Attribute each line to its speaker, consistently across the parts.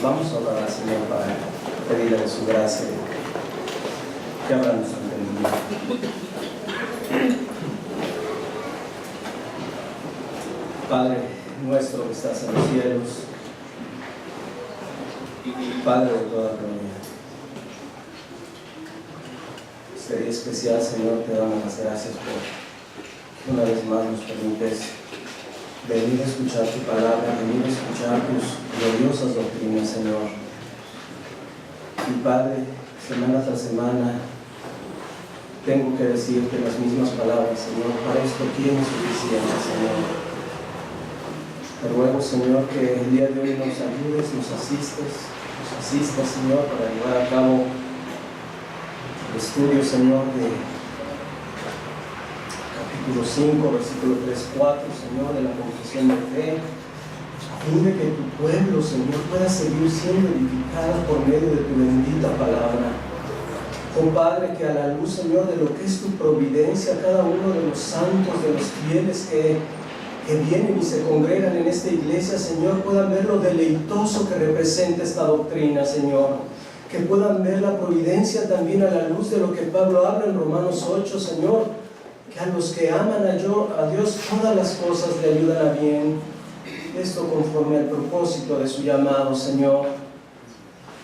Speaker 1: Vamos a orar al Señor para pedirle de su gracia que abra nuestro entendimiento. Padre nuestro que estás en los cielos, Padre de toda gloria, este día especial, Señor, te damos las gracias por una vez más nos permites venir a escuchar tu palabra, venir a escuchar tus gloriosas doctrinas, Señor. Y Padre, semana tras semana tengo que decirte las mismas palabras, Señor. Para esto tienes suficiente, Señor. Te ruego, Señor, que el día de hoy nos ayudes, nos asistas, Señor, para llevar a cabo el estudio, Señor, de capítulo 5, versículo 3-4, Señor, de la confesión de fe, a fin de que tu pueblo, Señor, pueda seguir siendo edificado por medio de tu bendita palabra. Oh Padre, que a la luz, Señor, de lo que es tu providencia, cada uno de los santos, de los fieles que vienen y se congregan en esta iglesia, Señor, puedan ver lo deleitoso que representa esta doctrina, Señor. Que puedan ver la providencia también a la luz de lo que Pablo habla en Romanos 8, Señor. Que a los que aman a Dios, todas las cosas le ayudan a bien. Esto conforme al propósito de su llamado, Señor.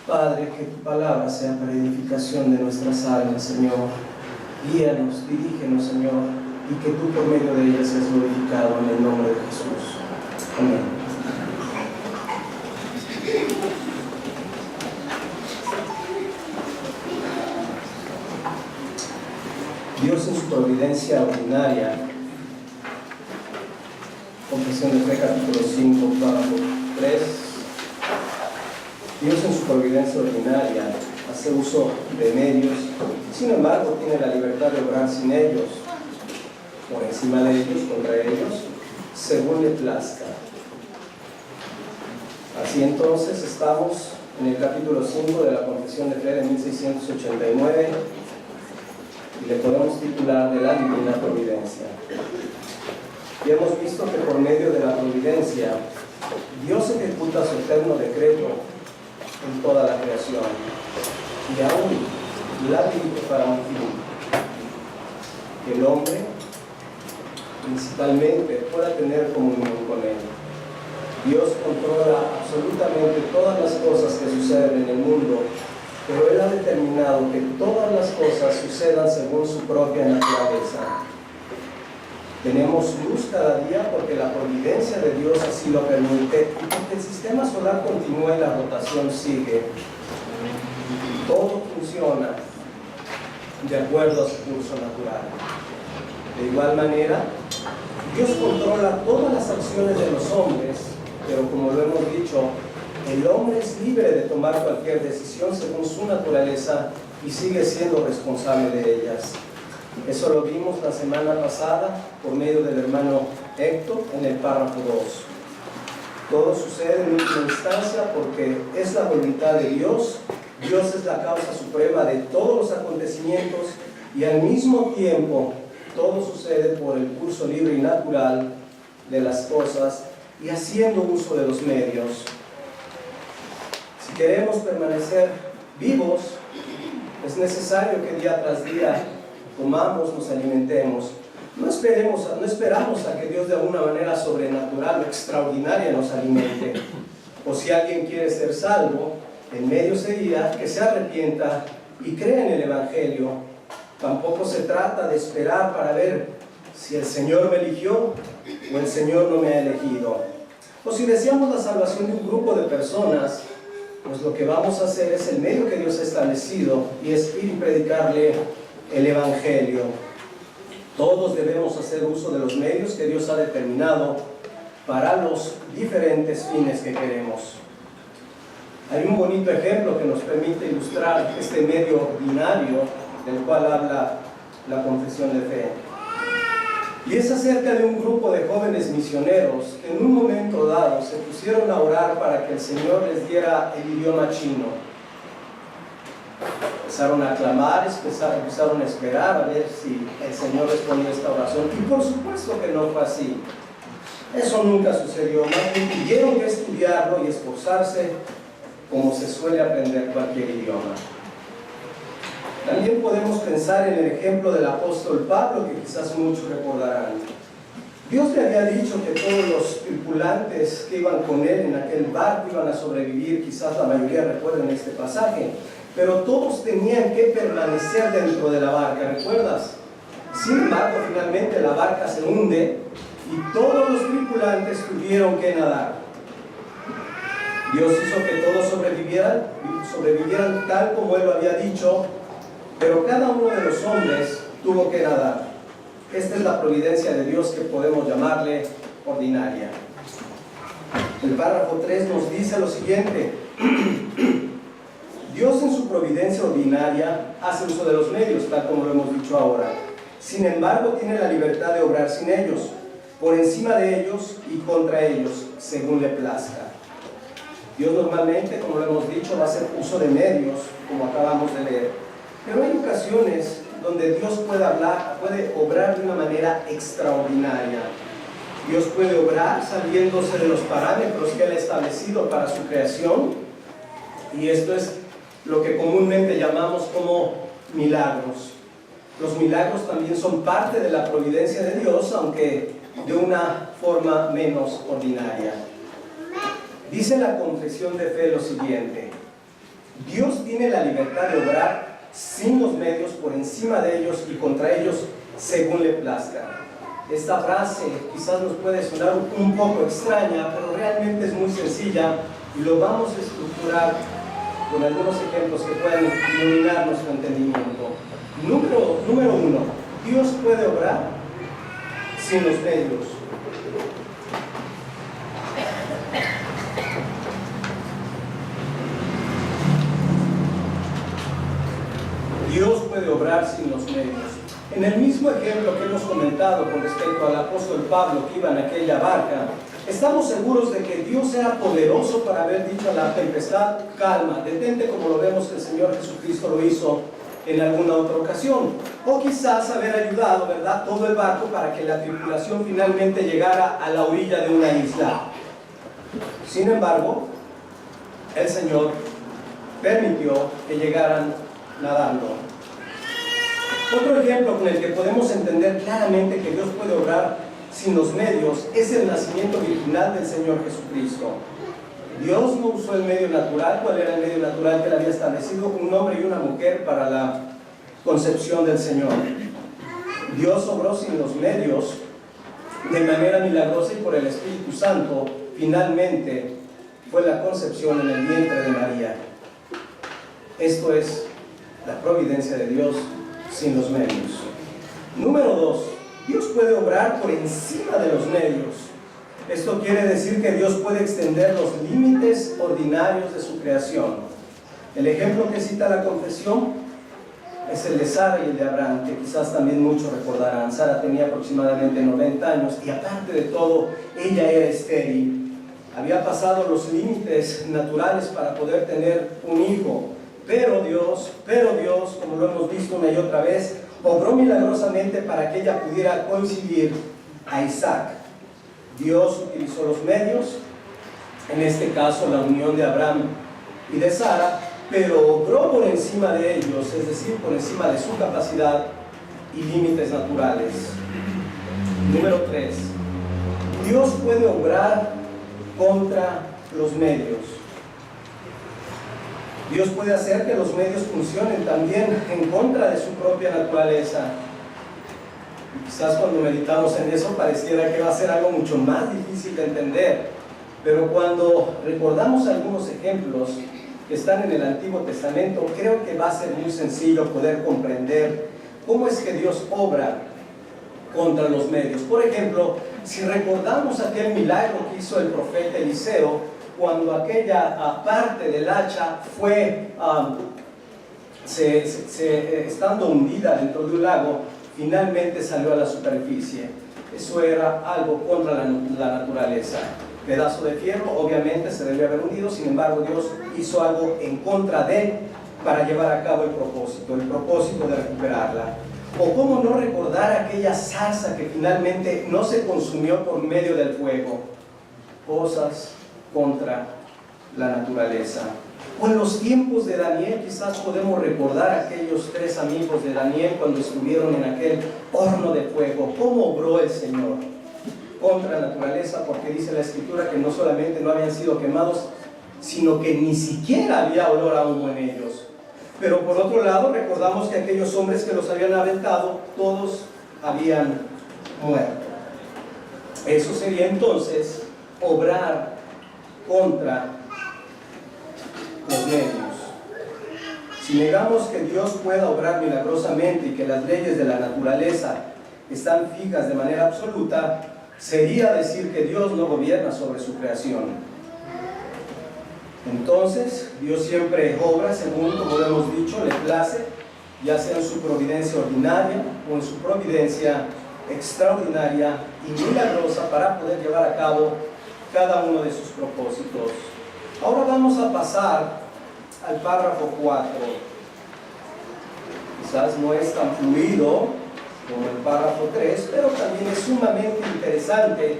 Speaker 1: Padre, que tu palabra sea para edificación de nuestras almas, Señor. Guíanos, dirígenos, Señor. Y que tú por medio de ella seas glorificado en el nombre de Jesús. Amén. Dios en su providencia ordinaria, Confesión de Fe, capítulo 5, párrafo 3. Dios en su providencia ordinaria hace uso de medios, sin embargo tiene la libertad de obrar sin ellos, por encima de ellos, contra ellos, según le plazca. Así entonces estamos en el capítulo 5 de la Confesión de Fe de 1689 y le podemos titular de la Divina Providencia. Y hemos visto que por medio de la providencia Dios ejecuta su eterno decreto en toda la creación y aún la dirige para un fin: que el hombre principalmente pueda tener comunión con Él. Dios controla absolutamente todas las cosas que suceden en el mundo, pero Él ha determinado que todas las cosas sucedan según su propia naturaleza. Tenemos luz cada día porque la providencia de Dios así lo permite y porque el sistema solar continúa y la rotación sigue. Todo funciona de acuerdo a su curso natural. De igual manera, Dios controla todas las acciones de los hombres, pero como lo hemos dicho, el hombre es libre de tomar cualquier decisión según su naturaleza y sigue siendo responsable de ellas. Eso lo vimos la semana pasada por medio del hermano Héctor en el párrafo 2. Todo sucede en última instancia porque es la voluntad de Dios. Dios es la causa suprema de todos los acontecimientos y al mismo tiempo todo sucede por el curso libre y natural de las cosas y haciendo uso de los medios. Si queremos permanecer vivos, es necesario que día tras día comamos, nos alimentemos. No esperamos a que Dios de alguna manera sobrenatural o extraordinaria nos alimente. O si alguien quiere ser salvo, el medio sería que se arrepienta y crea en el Evangelio. Tampoco se trata de esperar para ver si el Señor me eligió o el Señor no me ha elegido. O si deseamos la salvación de un grupo de personas, pues lo que vamos a hacer es el medio que Dios ha establecido y es ir y predicarle el Evangelio. Todos debemos hacer uso de los medios que Dios ha determinado para los diferentes fines que queremos. Hay un bonito ejemplo que nos permite ilustrar este medio ordinario del cual habla la Confesión de Fe. Y es acerca de un grupo de jóvenes misioneros que en un momento dado se pusieron a orar para que el Señor les diera el idioma chino. Empezaron a clamar, empezaron a esperar a ver si el Señor respondía a esta oración. Y por supuesto que no fue así. Eso nunca sucedió. Más bien tuvieron que estudiarlo y esforzarse como se suele aprender cualquier idioma. También podemos pensar en el ejemplo del apóstol Pablo, que quizás muchos recordarán. Dios le había dicho que todos los tripulantes que iban con él en aquel barco iban a sobrevivir, quizás la mayoría recuerden este pasaje, pero todos tenían que permanecer dentro de la barca, ¿recuerdas? Sin embargo, finalmente la barca se hunde y todos los tripulantes tuvieron que nadar. Dios hizo que todos sobrevivieran tal como Él lo había dicho, pero cada uno de los hombres tuvo que nadar. Esta es la providencia de Dios que podemos llamarle ordinaria. El párrafo 3 nos dice lo siguiente: Dios en su providencia ordinaria hace uso de los medios, tal como lo hemos dicho ahora. Sin embargo, tiene la libertad de obrar sin ellos, por encima de ellos y contra ellos, según le plazca. Dios normalmente, como lo hemos dicho, va a hacer uso de medios, como acabamos de leer. Pero hay ocasiones donde Dios puede obrar de una manera extraordinaria. Dios puede obrar saliéndose de los parámetros que Él ha establecido para su creación, y esto es lo que comúnmente llamamos como milagros. Los milagros también son parte de la providencia de Dios, aunque de una forma menos ordinaria. Dice la confesión de fe lo siguiente: Dios tiene la libertad de obrar sin los medios, por encima de ellos y contra ellos, según le plazca. Esta frase quizás nos puede sonar un poco extraña, pero realmente es muy sencilla y lo vamos a estructurar con algunos ejemplos que puedan iluminar nuestro entendimiento. Número 1, Dios puede obrar sin los medios. Dios puede obrar sin los medios. En el mismo ejemplo que hemos comentado con respecto al apóstol Pablo que iba en aquella barca, estamos seguros de que Dios era poderoso para haber dicho a la tempestad: calma, detente, como lo vemos que el Señor Jesucristo lo hizo en alguna otra ocasión. O quizás haber ayudado, ¿verdad?, todo el barco para que la tripulación finalmente llegara a la orilla de una isla. Sin embargo, el Señor permitió que llegaran nadando. Otro ejemplo con el que podemos entender claramente que Dios puede obrar sin los medios es el nacimiento virginal del Señor Jesucristo. Dios no usó el medio natural. ¿Cuál era el medio natural que Él había establecido? Un hombre y una mujer para la concepción del Señor. Dios obró sin los medios de manera milagrosa, y por el Espíritu Santo finalmente fue la concepción en el vientre de María. Esto es la providencia de Dios sin los medios. Número 2, Dios puede obrar por encima de los medios. Esto quiere decir que Dios puede extender los límites ordinarios de su creación. El ejemplo que cita la confesión es el de Sara y el de Abraham, que quizás también muchos recordarán. Sara tenía aproximadamente 90 años y, aparte de todo, ella era estéril. Había pasado los límites naturales para poder tener un hijo. Pero Dios, como lo hemos visto una y otra vez, obró milagrosamente para que ella pudiera coincidir a Isaac. Dios utilizó los medios, en este caso la unión de Abraham y de Sara, pero obró por encima de ellos, es decir, por encima de su capacidad y límites naturales. Número 3, Dios puede obrar contra los medios. Dios puede hacer que los medios funcionen también en contra de su propia naturaleza. Quizás cuando meditamos en eso pareciera que va a ser algo mucho más difícil de entender, pero cuando recordamos algunos ejemplos que están en el Antiguo Testamento, creo que va a ser muy sencillo poder comprender cómo es que Dios obra contra los medios. Por ejemplo, si recordamos aquel milagro que hizo el profeta Eliseo, cuando aquella parte del hacha fue, estando hundida dentro de un lago, finalmente salió a la superficie. Eso era algo contra la naturaleza. Pedazo de fierro, obviamente se debió haber hundido, sin embargo Dios hizo algo en contra de, para llevar a cabo el propósito de recuperarla. O cómo no recordar aquella zarza que finalmente no se consumió por medio del fuego. Cosas contra la naturaleza. O en los tiempos de Daniel, quizás podemos recordar a aquellos 3 amigos de Daniel cuando estuvieron en aquel horno de fuego. ¿Cómo obró el Señor contra la naturaleza? Porque dice la Escritura que no solamente no habían sido quemados, sino que ni siquiera había olor a humo en ellos. Pero por otro lado, recordamos que aquellos hombres que los habían aventado, todos habían muerto. Eso sería entonces obrar contra los medios. Si negamos que Dios pueda obrar milagrosamente y que las leyes de la naturaleza están fijas de manera absoluta, sería decir que Dios no gobierna sobre su creación. Entonces, Dios siempre obra según, como lo hemos dicho, le place, ya sea en su providencia ordinaria o en su providencia extraordinaria y milagrosa para poder llevar a cabo cada uno de sus propósitos. Ahora vamos a pasar al párrafo 4. Quizás no es tan fluido como el párrafo 3, pero también es sumamente interesante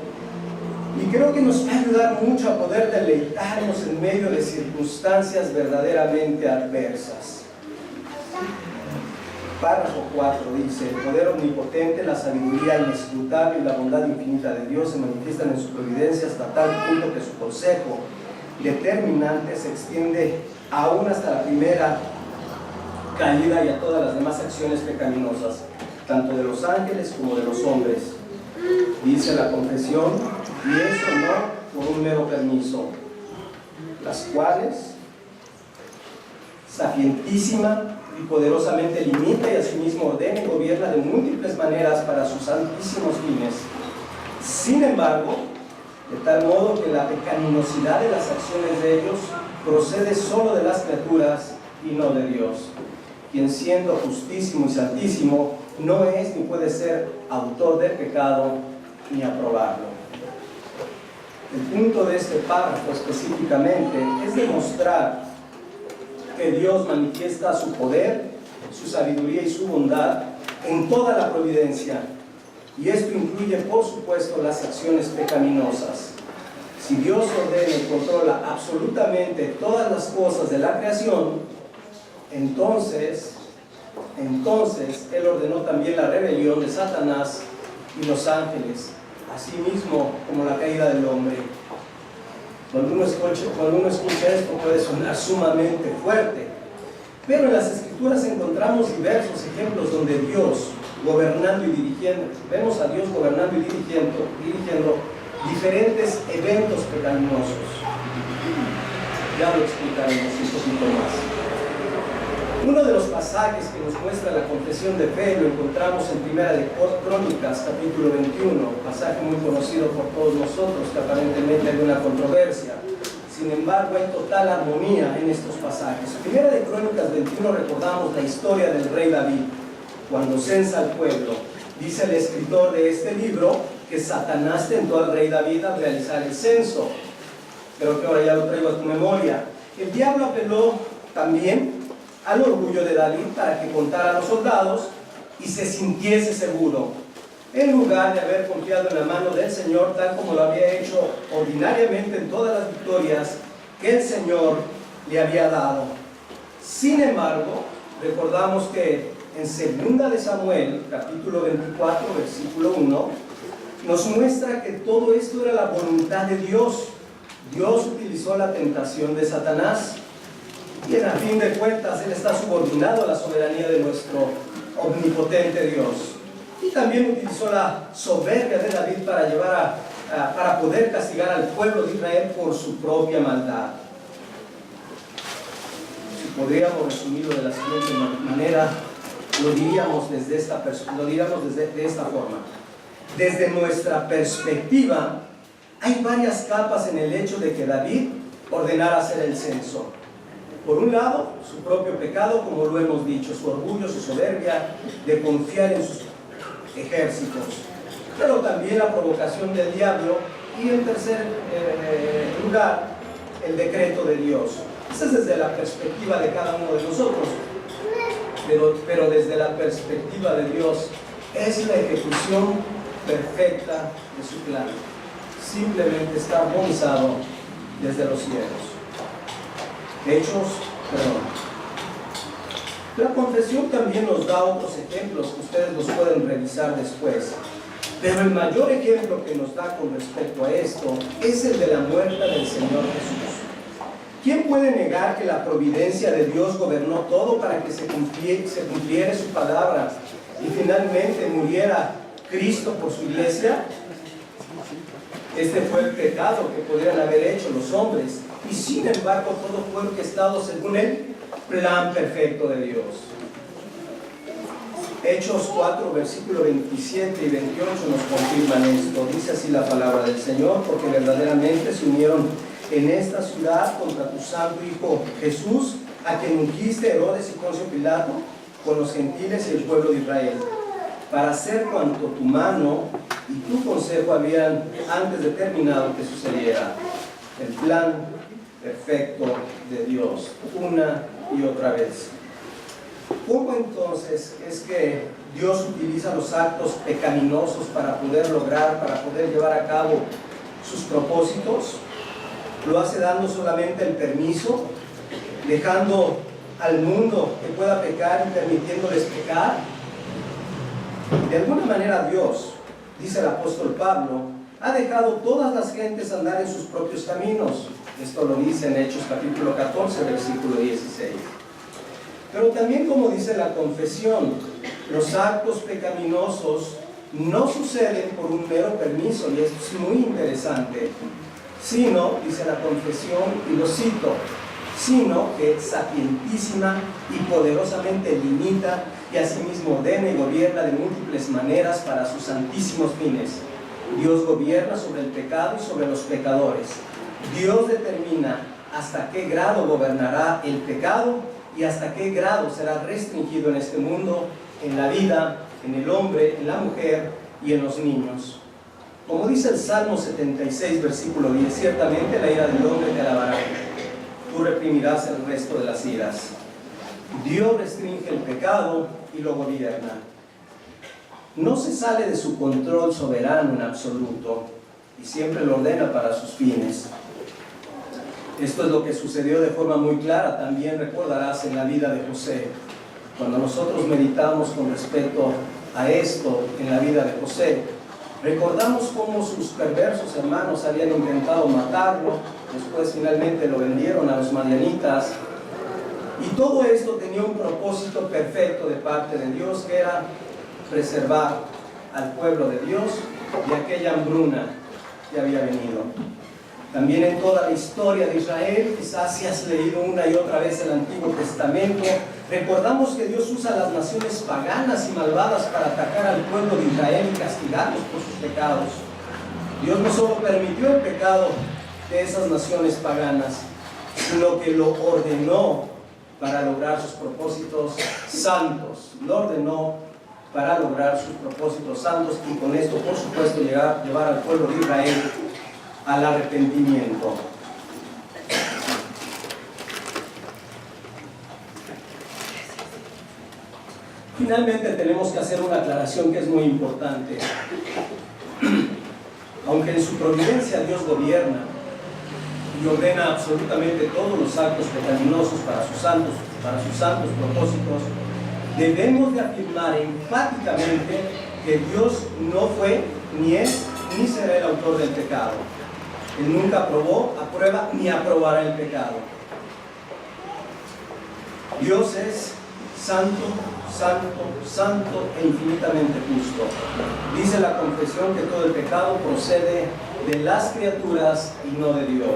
Speaker 1: y creo que nos va a ayudar mucho a poder deleitarnos en medio de circunstancias verdaderamente adversas. Párrafo 4 dice: el poder omnipotente, la sabiduría inescrutable y la bondad infinita de Dios se manifiestan en su providencia hasta tal punto que su consejo determinante se extiende aún hasta la primera caída y a todas las demás acciones pecaminosas, tanto de los ángeles como de los hombres. Dice la confesión, y eso no por un mero permiso, las cuales sapientísima y poderosamente limita y asimismo ordena y gobierna de múltiples maneras para sus santísimos fines. Sin embargo, de tal modo que la pecaminosidad de las acciones de ellos procede solo de las criaturas y no de Dios, quien siendo justísimo y santísimo no es ni puede ser autor del pecado ni aprobarlo. El punto de este párrafo específicamente es demostrar que Dios manifiesta su poder, su sabiduría y su bondad en toda la providencia, y esto incluye por supuesto las acciones pecaminosas. Si Dios ordena y controla absolutamente todas las cosas de la creación, entonces Él ordenó también la rebelión de Satanás y los ángeles, así mismo como la caída del hombre. Cuando uno escucha esto puede sonar sumamente fuerte, pero en las Escrituras encontramos diversos ejemplos donde Dios gobernando y dirigiendo, vemos a Dios gobernando y dirigiendo diferentes eventos pecaminosos. Ya lo explicaremos un poquito más. Uno de los pasajes que nos muestra la confesión de fe lo encontramos en Primera de Crónicas, capítulo 21, pasaje muy conocido por todos nosotros, que aparentemente hay una controversia. Sin embargo, hay total armonía en estos pasajes. Primera de Crónicas 21 recordamos la historia del rey David, cuando censa al pueblo. Dice el escritor de este libro que Satanás tentó al rey David a realizar el censo. Creo que ahora ya lo traigo a tu memoria. El diablo apeló también al orgullo de David para que contara a los soldados y se sintiese seguro, en lugar de haber confiado en la mano del Señor, tal como lo había hecho ordinariamente en todas las victorias que el Señor le había dado. Sin embargo, recordamos que en 2 de Samuel, capítulo 24, versículo 1, nos muestra que todo esto era la voluntad de Dios. Dios utilizó la tentación de Satanás, y a fin de cuentas Él está subordinado a la soberanía de nuestro omnipotente Dios. Y también utilizó la soberbia de David para poder castigar al pueblo de Israel por su propia maldad. Si podríamos resumirlo de la siguiente manera, lo diríamos de esta forma. Desde nuestra perspectiva, hay varias capas en el hecho de que David ordenara hacer el censo. Por un lado, su propio pecado, como lo hemos dicho, su orgullo, su soberbia de confiar en sus ejércitos, pero también la provocación del diablo y en tercer lugar, el decreto de Dios. Esa es desde la perspectiva de cada uno de nosotros, pero desde la perspectiva de Dios es la ejecución perfecta de su plan. Simplemente está armonizado desde los cielos. La confesión también nos da otros ejemplos que ustedes los pueden revisar después. Pero el mayor ejemplo que nos da con respecto a esto es el de la muerte del Señor Jesús. ¿Quién puede negar que la providencia de Dios gobernó todo para que se cumpliera su palabra y finalmente muriera Cristo por su iglesia? Este fue el pecado que podrían haber hecho los hombres, y sin embargo todo fue orquestado según el plan perfecto de Dios. Hechos 4, versículo 27 y 28 nos confirman esto. Dice así la palabra del Señor: porque verdaderamente se unieron en esta ciudad contra tu santo Hijo Jesús, a quien ungiste Herodes y Poncio Pilato, con los gentiles y el pueblo de Israel, para hacer cuanto tu mano y tu consejo habían antes determinado que sucediera. El plan perfecto de Dios, una y otra vez. ¿Cómo entonces es que Dios utiliza los actos pecaminosos para poder llevar a cabo sus propósitos? ¿Lo hace dando solamente el permiso, dejando al mundo que pueda pecar y permitiéndoles pecar? De alguna manera Dios, dice el apóstol Pablo, ha dejado todas las gentes andar en sus propios caminos. Esto lo dice en Hechos capítulo 14, versículo 16. Pero también, como dice la confesión, los actos pecaminosos no suceden por un mero permiso, y esto es muy interesante, sino, dice la confesión, y lo cito, sino que sapientísima y poderosamente limita y asimismo ordena y gobierna de múltiples maneras para sus santísimos fines. Dios gobierna sobre el pecado y sobre los pecadores. Dios determina hasta qué grado gobernará el pecado y hasta qué grado será restringido en este mundo, en la vida, en el hombre, en la mujer y en los niños. Como dice el Salmo 76, versículo 10, ciertamente la ira del hombre te alabará, tú reprimirás el resto de las iras. Dios restringe el pecado y lo gobierna. No se sale de su control soberano en absoluto y siempre lo ordena para sus fines. Esto es lo que sucedió de forma muy clara, también recordarás, en la vida de José. Cuando nosotros meditamos con respecto a esto en la vida de José, recordamos cómo sus perversos hermanos habían intentado matarlo, después finalmente lo vendieron a los madianitas, y todo esto tenía un propósito perfecto de parte de Dios, que era preservar al pueblo de Dios de aquella hambruna que había venido. También en toda la historia de Israel, quizás si has leído una y otra vez el Antiguo Testamento, recordamos que Dios usa a las naciones paganas y malvadas para atacar al pueblo de Israel y castigarlos por sus pecados. Dios no solo permitió el pecado de esas naciones paganas, sino que lo ordenó para lograr sus propósitos santos. Lo ordenó para lograr sus propósitos santos y con esto, por supuesto, llevar al pueblo de Israel al arrepentimiento. Finalmente tenemos que hacer una aclaración que es muy importante. Aunque en su providencia Dios gobierna y ordena absolutamente todos los actos pecaminosos para sus santos propósitos, debemos de afirmar enfáticamente que Dios no fue, ni es, ni será el autor del pecado. Él nunca aprobó, aprueba, ni aprobará el pecado. Dios es santo, santo, santo e infinitamente justo. Dice la confesión que todo el pecado procede de las criaturas y no de Dios.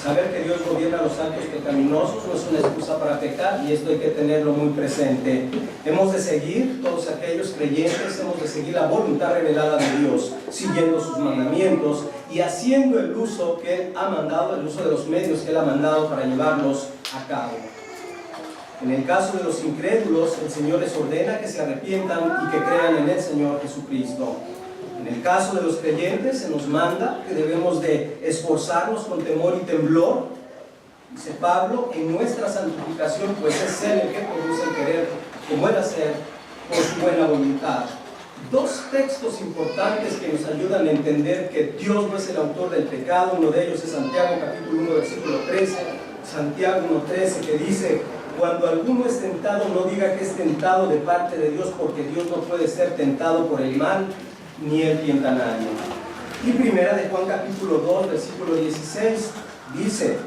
Speaker 1: Saber que Dios gobierna los actos pecaminosos no es una excusa para pecar, y esto hay que tenerlo muy presente. Hemos de seguir, todos aquellos creyentes, hemos de seguir la voluntad revelada de Dios, siguiendo sus mandamientos y haciendo el uso que Él ha mandado, el uso de los medios que Él ha mandado para llevarlos a cabo. En el caso de los incrédulos, el Señor les ordena que se arrepientan y que crean en el Señor Jesucristo. En el caso de los creyentes, se nos manda que debemos de esforzarnos con temor y temblor, dice Pablo, en nuestra santificación, pues es Él el que produce el querer como el hacer por su buena voluntad. Dos textos importantes que nos ayudan a entender que Dios no es el autor del pecado. Uno de ellos es Santiago capítulo 1 versículo 13, Santiago 1:13, que dice: cuando alguno es tentado, no diga que es tentado de parte de Dios, porque Dios no puede ser tentado por el mal, ni él tienta a nadie. Y primera de Juan capítulo 2, versículo 16, dice: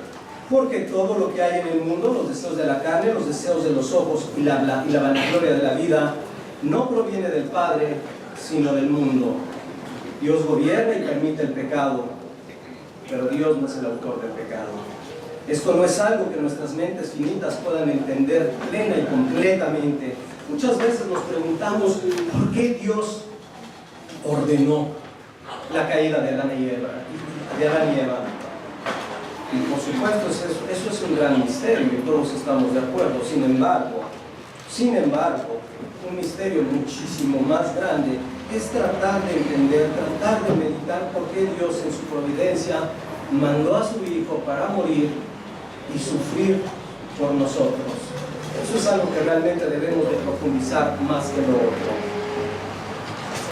Speaker 1: porque todo lo que hay en el mundo, los deseos de la carne, los deseos de los ojos y la vanagloria de la vida, no proviene del Padre, sino del mundo. Dios gobierna y permite el pecado, pero Dios no es el autor del pecado. Esto no es algo que nuestras mentes finitas puedan entender plena y completamente. Muchas veces nos preguntamos por qué Dios ordenó la caída de Adán y Eva. Y por supuesto eso es un gran misterio y todos estamos de acuerdo. Sin embargo, un misterio muchísimo más grande es tratar de entender, tratar de meditar por qué Dios en su providencia mandó a su Hijo para morir y sufrir por nosotros. Eso es algo que realmente debemos de profundizar más que lo otro.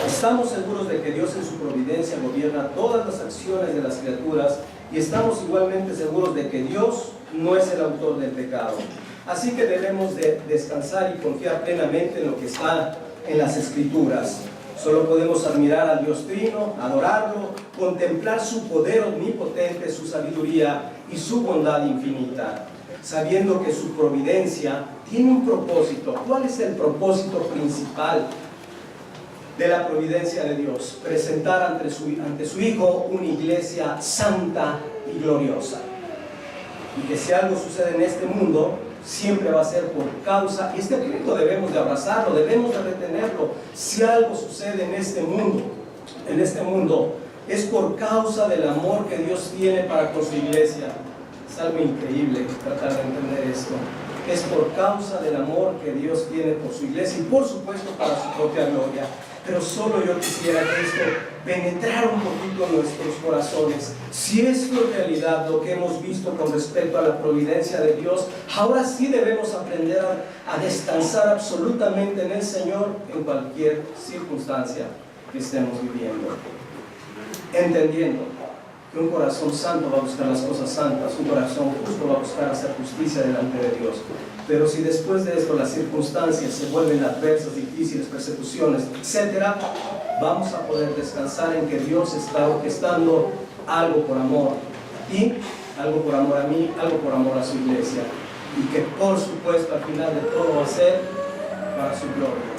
Speaker 1: Estamos seguros de que Dios en su providencia gobierna todas las acciones de las criaturas y estamos igualmente seguros de que Dios no es el autor del pecado. Así que debemos de descansar y confiar plenamente en lo que está en las Escrituras. Solo podemos admirar al Dios Trino, adorarlo, contemplar su poder omnipotente, su sabiduría y su bondad infinita, sabiendo que su providencia tiene un propósito. ¿Cuál es el propósito principal de la providencia de Dios? Presentar ante su Hijo una iglesia santa y gloriosa. Y que si algo sucede en este mundo, siempre va a ser por causa, y este punto debemos de abrazarlo, debemos de retenerlo. Si algo sucede en este mundo, es por causa del amor que Dios tiene para con su iglesia. Es algo increíble tratar de entender esto. Es por causa del amor que Dios tiene por su iglesia y por supuesto para su propia gloria. Pero solo yo quisiera que esto penetrara un poquito en nuestros corazones. Si esto es realidad lo que hemos visto con respecto a la providencia de Dios, ahora sí debemos aprender a descansar absolutamente en el Señor en cualquier circunstancia que estemos viviendo. Entendiendo que un corazón santo va a buscar las cosas santas, un corazón justo va a buscar hacer justicia delante de Dios. Pero si después de esto las circunstancias se vuelven adversas, difíciles, persecuciones, etc., vamos a poder descansar en que Dios está orquestando algo por amor a ti, algo por amor a mí, algo por amor a su iglesia, y que por supuesto al final de todo va a ser para su gloria.